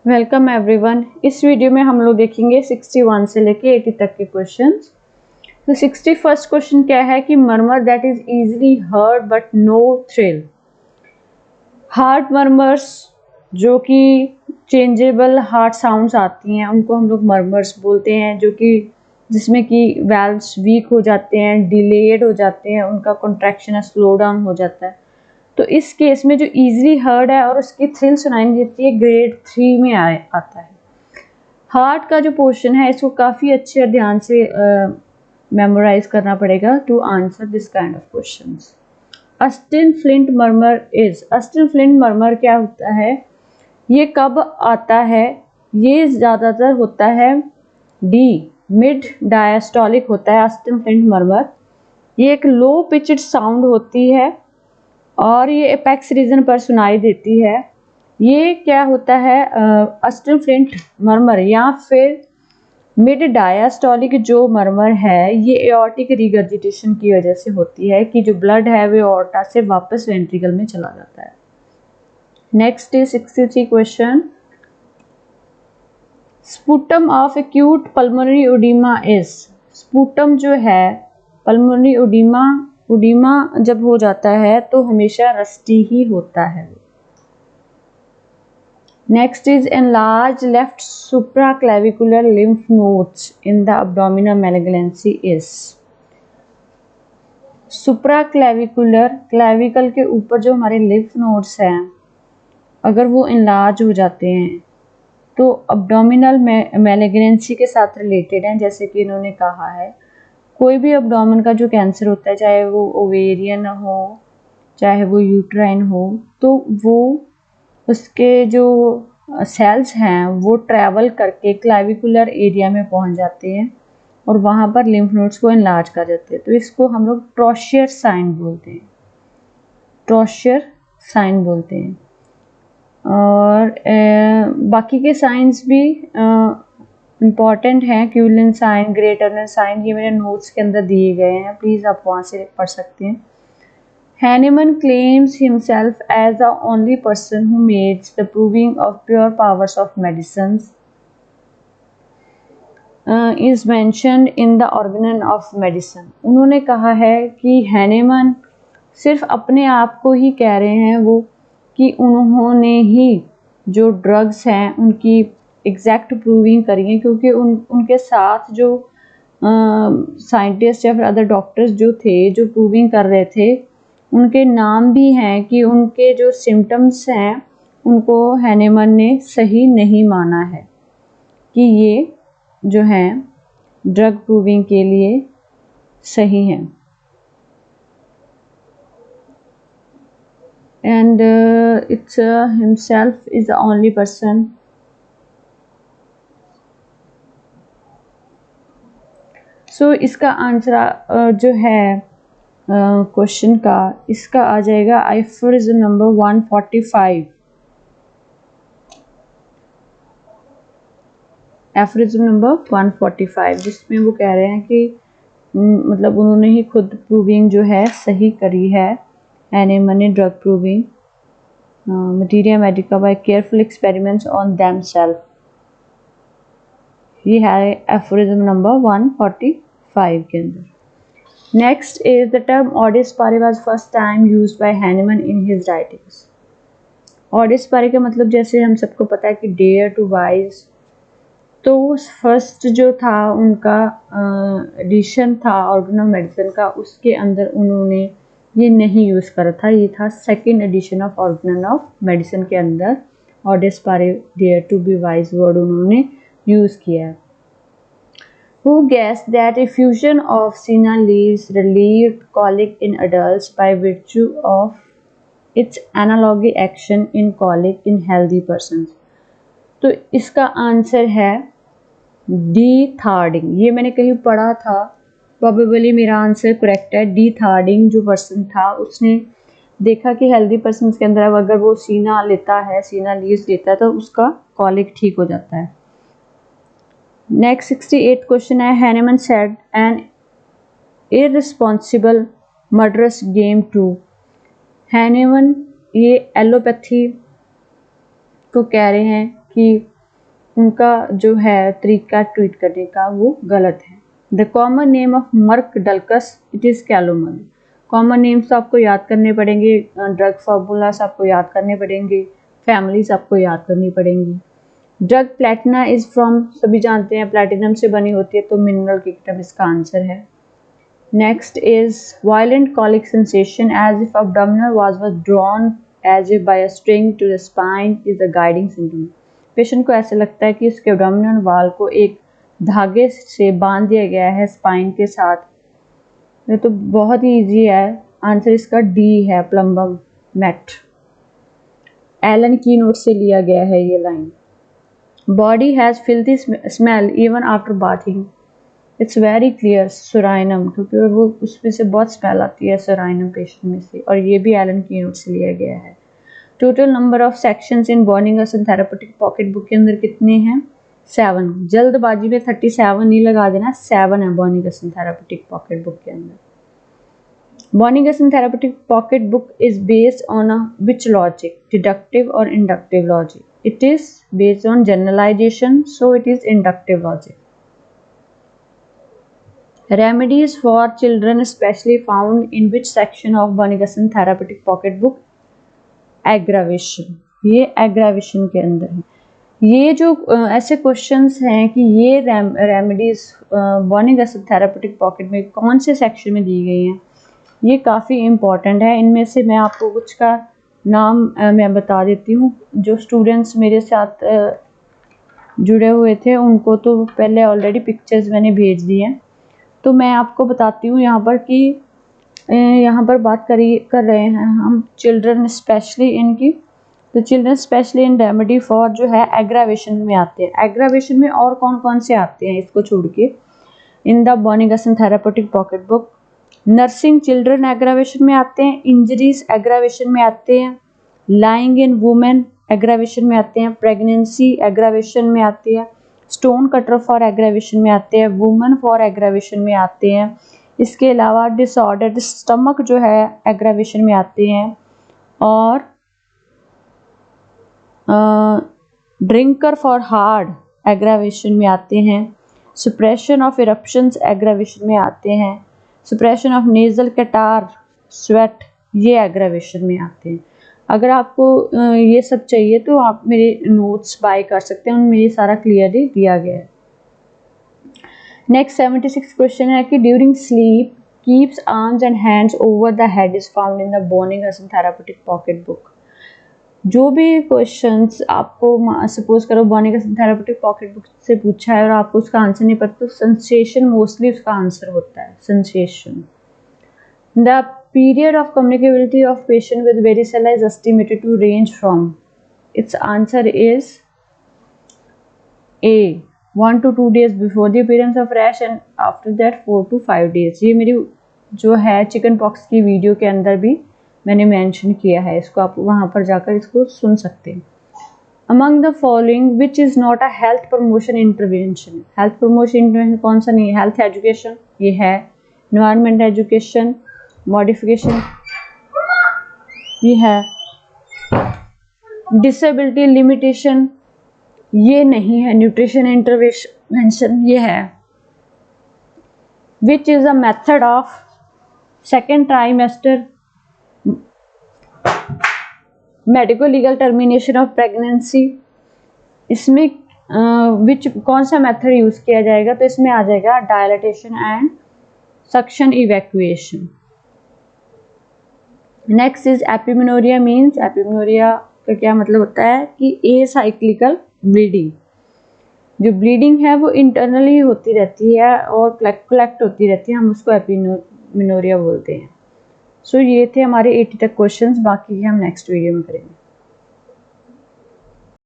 Welcome everyone. इस video में हम लोग देखेंगे 61 से लेके 80 तक के क्वेश्चंस। तो 61st क्वेश्चन क्या है कि murmur that is easily heard but no thrill. Heart murmurs जो कि चेंजेबल हार्ट साउंड्स आती हैं उनको हम लोग मर्मर्स बोलते हैं, जो कि जिसमें कि वैल्व्स वीक हो जाते हैं, डिलेड हो जाते हैं, उनका कॉन्ट्रैक्शन स्लो डाउन हो जाता है। तो इस केस में जो इजीली हर्ड है और उसकी थ्रिल सुनाई देती है ग्रेड 3 में आता है। हार्ट का जो पोर्शन है इसको काफ़ी अच्छे और ध्यान से मेमोराइज करना पड़ेगा to answer this kind of questions. Austin Flint murmur Austin Flint murmur क्या होता है, ये कब आता है? ये ज़्यादातर होता है डी मिड डायस्टोलिक होता है अस्टिन फ्लिंट मर्मर। ये एक लो पिचड साउंड होती है और ये एपेक्स रीजन पर सुनाई देती है। ये क्या होता है, अस्टिन फ्लिंट मर्मर या फिर मिड डायस्टोलिक जो मर्मर है ये एओर्टिक रिगर्जिटेशन की वजह से होती है कि जो ब्लड है वो एओर्टा से वापस वेंट्रिकल में चला जाता है। Next is 63 question. Sputum of acute pulmonary oedema is. Sputum जो है पल्मोनरी ओडिमा जब हो जाता है तो हमेशा रस्टी ही होता है। Next is enlarge left supraclavicular lymph nodes in the abdominal malignancy is. Supraclavicular clavicle के ऊपर जो हमारे लिम्फ नोड्स हैं अगर वो एनलार्ज हो जाते हैं तो abdominal malignancy के साथ रिलेटेड हैं। जैसे कि इन्होंने कहा है कोई भी abdomen का जो कैंसर होता है, चाहे वो ओवेरियन हो चाहे वो यूट्राइन हो, तो वो उसके जो सेल्स हैं वो ट्रैवल करके क्लेविकुलर एरिया में पहुंच जाते हैं और वहाँ पर लिम्फ नोड्स को एनलार्ज कर देते हैं। तो इसको हम लोग ट्रोशियर साइन बोलते हैं, ट्रोशियर साइन बोलते हैं। और बाकी के साइंस भी इम्पॉर्टेंट हैं, क्यूलिन साइन, ग्रेट टर्नर साइन, ये मेरे नोट्स के अंदर दिए गए हैं, प्लीज़ आप वहाँ से पढ़ सकते हैं। Hahnemann claims himself as the only person who made the proving of pure powers of medicines is mentioned in the Organon of Medicine। उन्होंने कहा है कि हैनेमन सिर्फ अपने आप को ही कह रहे हैं वो कि उन्होंने ही जो ड्रग्स हैं उनकी एग्जैक्ट प्रूविंग करी है, क्योंकि उनके साथ जो साइंटिस्ट या फिर अदर डॉक्टर्स जो थे जो प्रूविंग कर रहे थे उनके नाम भी हैं कि उनके जो सिम्टम्स हैं उनको हैनेमन ने सही नहीं माना है कि ये जो हैं ड्रग प्रूविंग के लिए सही हैं। And it's himself is the only person so इसका आंसर जो है क्वेश्चन का इसका आ जाएगा एफोरिज्म नंबर 145। एफोरिज्म नंबर 145 जिसमें वो कह रहे हैं कि मतलब उन्होंने ही खुद प्रूविंग जो है सही करी है, हैनेमन ने drug proving materia medica by careful experiments on themselves. ये है एफोरिज्म नंबर 145 के अंदर। Next is the term Oedipus pari was first time used by Hahnemann in his writings। Oedipus pari का मतलब जैसे हम सबको पता है कि डेयर टू वाइज, तो फर्स्ट जो था उनका एडिशन था ऑर्गन ऑफ मेडिसिन का, उसके अंदर उन्होंने ये नहीं यूज़ करा था, ये था second edition of Organon of medicine के अंदर Oedipus pari dare to be wise word उन्होंने यूज़ किया है। Who guessed that infusion of senna leaves relieved colic in adults by virtue of its analogy action in colic in healthy persons? तो इसका answer है D थार्डिंग। ये मैंने कहीं पढ़ा था, प्रोबेबली मेरा आंसर करेक्ट है। डी थार्डिंग जो पर्सन था उसने देखा कि हेल्दी पर्सन के अंदर अगर वो सीना लेता है, सीना लीव्स लेता है तो उसका कॉलिक ठीक हो जाता है। नेक्स्ट 68 क्वेश्चन है Hahnemann said an irresponsible murderous game too. Hahnemann ये एलोपैथी को कह रहे हैं कि उनका जो है तरीका ट्रीट करने का वो गलत है। The common name of merc dulcis it is calomel. Common names आपको याद करने पड़ेंगे, ड्रग फार्मूलास आपको याद करने पड़ेंगे, फैमिलीज आपको याद करनी पड़ेंगी। ड्रग प्लेटिना इज फ्रॉम, सभी जानते हैं प्लेटिनम से बनी होती है, तो मिनरल किंगडम इसका आंसर है। Next is violent colic sensation as if abdominal was drawn as if by a string to the spine is a guiding symptom। Patient को ऐसे लगता है कि उसके abdominal वाल को एक धागे से बांध दिया गया है स्पाइन के साथ। ये तो बहुत ही इजी है, आंसर इसका डी है, प्लम्बम मेट। एलन की नोट से लिया गया है ये line. Body has filthy smell even after bathing, it's very clear, psorinum, क्योंकि वो उसमें से बहुत स्मेल आती है सुराइनम पेशेंट में से, और ये भी एलन की नोट से लिया गया है। Total number of sections in Boenninghausen therapeutic pocket book के अंदर कितने हैं? 7। जल्दबाजी में 37 नहीं लगा देना, 7 है बॉर्निंगसन थेरापेटिक पॉकेट बुक के अंदर। Boenninghausen therapeutic pocket book is based on which logic, deductive और inductive logic? It is based on generalisation, so it is inductive logic. Remedies for children especially found in which section of Bonigason therapeutic pocket book? Aggravation, ये aggravation के अंदर है। ये जो ऐसे questions हैं कि ये रेमेडीज बॉर्निगसन थेरापेटिक पॉकेट में कौन से सेक्शन में दी गई हैं, ये काफ़ी इम्पॉर्टेंट है। इनमें से मैं आपको कुछ का नाम मैं बता देती हूँ। जो स्टूडेंट्स मेरे साथ जुड़े हुए थे उनको तो पहले ऑलरेडी पिक्चर्स मैंने भेज दी हैं, तो मैं आपको बताती हूँ यहाँ पर कि यहाँ पर बात कर रहे हैं हम चिल्ड्रन स्पेशली इनकी। तो children specially in remedy for जो है एग्रावेशन में आते हैं। एग्रावेशन में और कौन कौन से आते हैं इसको छोड़ के in the Boenninghausen therapeutic pocket book? Nursing children aggravation में आते हैं, इंजरीज एग्रावेशन में आते हैं, लाइंग इन वुमेन एग्रावेशन में आते हैं, प्रेगनेंसी एग्रावेशन में आती है, स्टोन कटर फॉर एग्रावेशन में आते हैं, वुमेन फॉर एग्रावेशन में आते हैं। इसके अलावा डिसऑर्डर स्टमक जो है एग्रावेशन में आते हैं, और ड्रिंकर फॉर हार्ड एग्रावेशन में आते हैं, सुप्रेशन ऑफ इरप्शंस एग्रावेशन में आते हैं, सुप्रेशन ऑफ नेजल कैटार स्वेट ये एग्रावेशन में आते हैं। अगर आपको ये सब चाहिए तो आप मेरे नोट्स बाय कर सकते हैं, उनमें ये सारा क्लियरली दिया गया है। नेक्स्ट 76 क्वेश्चन है कि during sleep keeps arms and hands over the head is found in the Boenninghausen therapeutic pocket book. जो भी क्वेश्चंस आपको सपोज करो बॉर्निगसन थेरापेटिक पॉकेट बुक से पूछा है और आपको उसका आंसर नहीं पता, तो सेंसेशन मोस्टली उसका आंसर होता है, sensation. The period of communicability of patient with varicella is estimated to range from, its answer is A 1 to 2 days before the appearance of rash and after that 4 to 5 days। ये मेरी जो है chicken pox की video के अंदर भी मैंने mention किया है, इसको आप वहाँ पर जाकर इसको सुन सकते हैं। Among the following which is not a health promotion intervention? Health promotion intervention कौन सा नहीं है? हेल्थ एजुकेशन ये है, एनवायरमेंट एजुकेशन, मॉडिफिकेशन ये है, डिसेबिलिटी लिमिटेशन ये नहीं है, न्यूट्रिशन इंटरवेंशन ये है। Which is a method of second trimester medico legal termination of pregnancy, इसमें विच कौन सा मेथड यूज किया जाएगा? तो इसमें आ जाएगा dilatation and suction evacuation. Next is epimenorrhoea means, epimenorrhoea का क्या मतलब होता है कि एसाइक्लिकल ब्लीडिंग। जो ब्लीडिंग है वो इंटरनली होती रहती है और कलेक्ट होती रहती है, हम उसको एपिमेनोरिया बोलते हैं। सो ये थे हमारे 80 तक क्वेश्चंस, बाकी हम नेक्स्ट वीडियो में करेंगे।